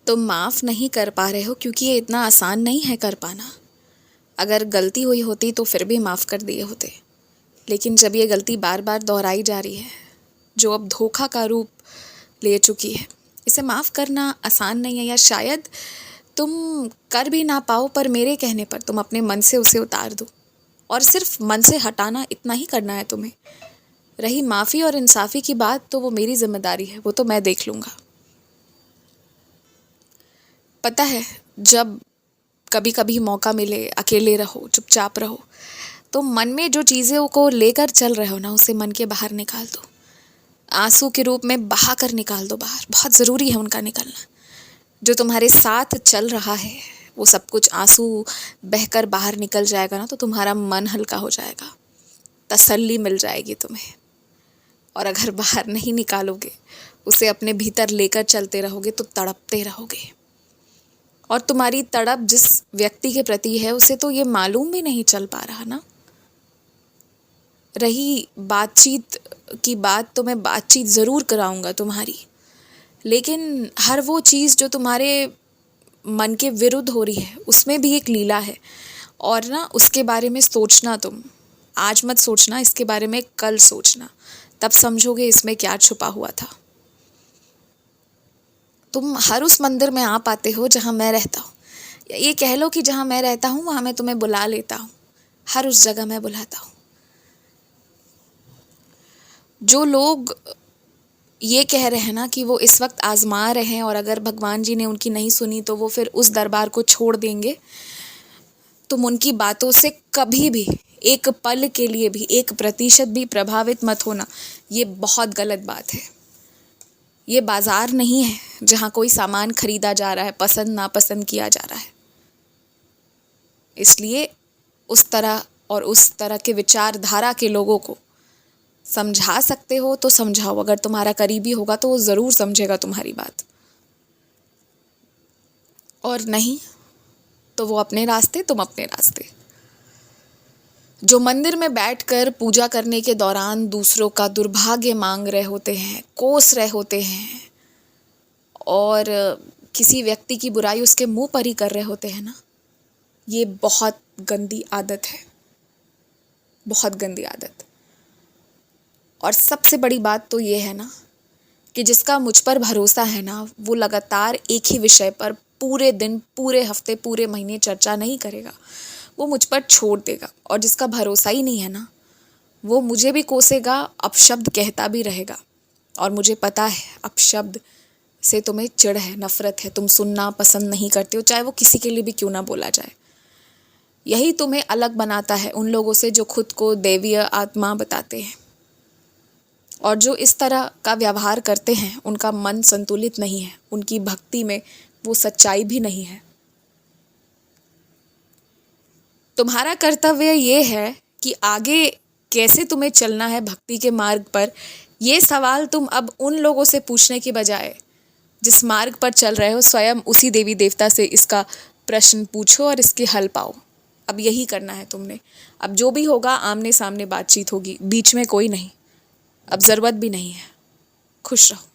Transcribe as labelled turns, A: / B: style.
A: तुम माफ़ नहीं कर पा रहे हो क्योंकि ये इतना आसान नहीं है कर पाना। अगर गलती हुई होती तो फिर भी माफ़ कर दिए होते, लेकिन जब ये गलती बार बार दोहराई जा रही है, जो अब धोखा का रूप ले चुकी है, इसे माफ़ करना आसान नहीं है। या शायद तुम कर भी ना पाओ, पर मेरे कहने पर तुम अपने मन से उसे उतार दो, और सिर्फ मन से हटाना इतना ही करना है तुम्हें। रही माफ़ी और इंसाफ़ी की बात, तो वो मेरी जिम्मेदारी है, वो तो मैं देख लूँगा। पता है, जब कभी कभी मौका मिले, अकेले रहो, चुपचाप रहो, तो मन में जो चीज़ों को लेकर चल रहे हो ना, उसे मन के बाहर निकाल दो। आंसू के रूप में बहा कर निकाल दो बाहर। बहुत ज़रूरी है उनका निकलना। जो तुम्हारे साथ चल रहा है, वो सब कुछ आंसू बहकर बाहर निकल जाएगा ना, तो तुम्हारा मन हल्का हो जाएगा, तसल्ली मिल जाएगी तुम्हें। और अगर बाहर नहीं निकालोगे, उसे अपने भीतर लेकर चलते रहोगे, तो तड़पते रहोगे। और तुम्हारी तड़प जिस व्यक्ति के प्रति है, उसे तो ये मालूम भी नहीं चल पा रहा ना। रही बातचीत की बात, तो मैं बातचीत ज़रूर कराऊंगा तुम्हारी, लेकिन हर वो चीज़ जो तुम्हारे मन के विरुद्ध हो रही है, उसमें भी एक लीला है। और ना, उसके बारे में सोचना तुम आज मत सोचना, इसके बारे में कल सोचना, तब समझोगे इसमें क्या छुपा हुआ था। तुम हर उस मंदिर में आ पाते हो जहाँ मैं रहता हूँ, या ये कह लो कि जहाँ मैं रहता हूँ वहाँ मैं तुम्हें बुला लेता हूँ। हर उस जगह मैं बुलाता हूँ। जो लोग ये कह रहे हैं ना कि वो इस वक्त आजमा रहे हैं, और अगर भगवान जी ने उनकी नहीं सुनी तो वो फिर उस दरबार को छोड़ देंगे, तुम उनकी बातों से कभी भी एक पल के लिए भी 1% भी प्रभावित मत होना। ये बहुत गलत बात है। ये बाजार नहीं है जहाँ कोई सामान खरीदा जा रहा है, पसंद नापसंद किया जा रहा है। इसलिए उस तरह के विचारधारा के लोगों को समझा सकते हो तो समझाओ। अगर तुम्हारा करीबी होगा तो वो ज़रूर समझेगा तुम्हारी बात, और नहीं तो वो अपने रास्ते, तुम अपने रास्ते। जो मंदिर में बैठकर पूजा करने के दौरान दूसरों का दुर्भाग्य मांग रहे होते हैं, कोस रहे होते हैं, और किसी व्यक्ति की बुराई उसके मुंह पर ही कर रहे होते हैं ना, ये बहुत गंदी आदत है, बहुत गंदी आदत। और सबसे बड़ी बात तो ये है ना कि जिसका मुझ पर भरोसा है ना, वो लगातार एक ही विषय पर पूरे दिन, पूरे हफ्ते, पूरे महीने चर्चा नहीं करेगा, वो मुझ पर छोड़ देगा। और जिसका भरोसा ही नहीं है ना, वो मुझे भी कोसेगा, अपशब्द कहता भी रहेगा। और मुझे पता है, अपशब्द से तुम्हें चिढ़ है, नफरत है, तुम सुनना पसंद नहीं करते हो, चाहे वो किसी के लिए भी क्यों ना बोला जाए। यही तुम्हें अलग बनाता है उन लोगों से जो खुद को दैवीय आत्मा बताते हैं। और जो इस तरह का व्यवहार करते हैं, उनका मन संतुलित नहीं है, उनकी भक्ति में वो सच्चाई भी नहीं है। तुम्हारा कर्तव्य ये है कि आगे कैसे तुम्हें चलना है भक्ति के मार्ग पर, ये सवाल तुम अब उन लोगों से पूछने के बजाय जिस मार्ग पर चल रहे हो, स्वयं उसी देवी देवता से इसका प्रश्न पूछो और इसके हल पाओ। अब यही करना है तुमने। अब जो भी होगा आमने सामने बातचीत होगी, बीच में कोई नहीं। अब ज़रूरत भी नहीं है। खुश रहो।